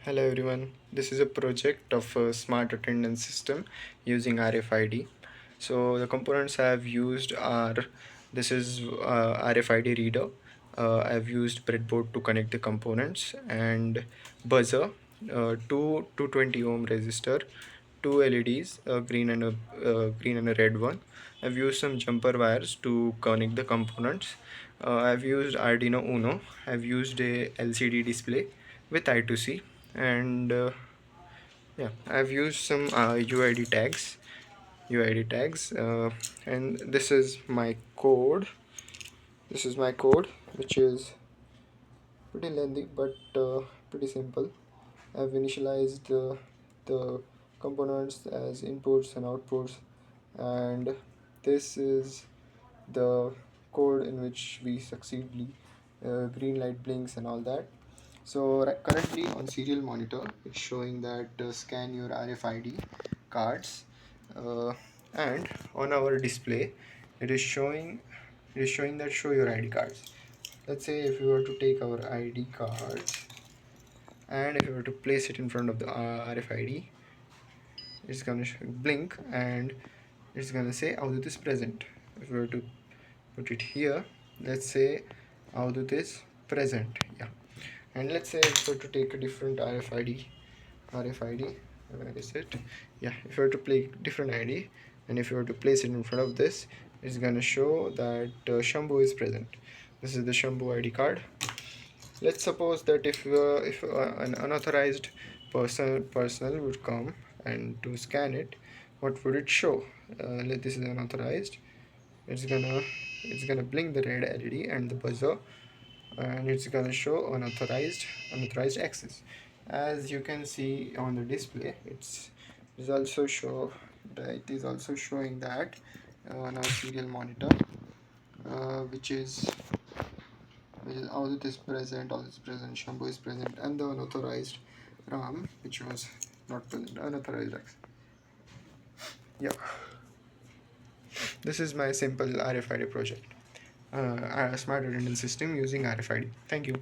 Hello everyone, this is a project of a smart attendance system using RFID. So the components I have used are, this is RFID reader. I've used breadboard to connect the components, and buzzer, two 220 ohm resistor, two LEDs, a green and a red one. I've used some jumper wires to connect the components. I've used Arduino UNO. I've used a LCD display with I2C, and yeah, I've used some UID tags, and this is my code, which is pretty lengthy but pretty simple. I've initialized the components as inputs and outputs, and this is the code in which we succeedly green light blinks and all that. So currently on serial monitor, it's showing that scan your RFID cards, uh, and on our display, it is showing that show your ID cards. Let's say if we were to take our ID cards and if we were to place it in front of the RFID, it's gonna blink and it's gonna say Avadut is present. If we were to put it here, let's say Avadut is present. Yeah. And let's say if we were to take a different RFID, where is it? Yeah, if you were to play different ID and if you were to place it in front of this, it's gonna show that Shambhu is present. This is the Shambhu ID card. Let's suppose that if an unauthorized personnel would come and to scan it, what would it show? This is unauthorized. It's gonna blink the red LED and the buzzer, and it's gonna show unauthorized access. As you can see on the display, it is also showing that on our serial monitor, which is all it is present, Shambhu is present, and the unauthorized RAM, which was not present, unauthorized access. Yeah, this is my simple RFID project, a smart attendance system using RFID. Thank you.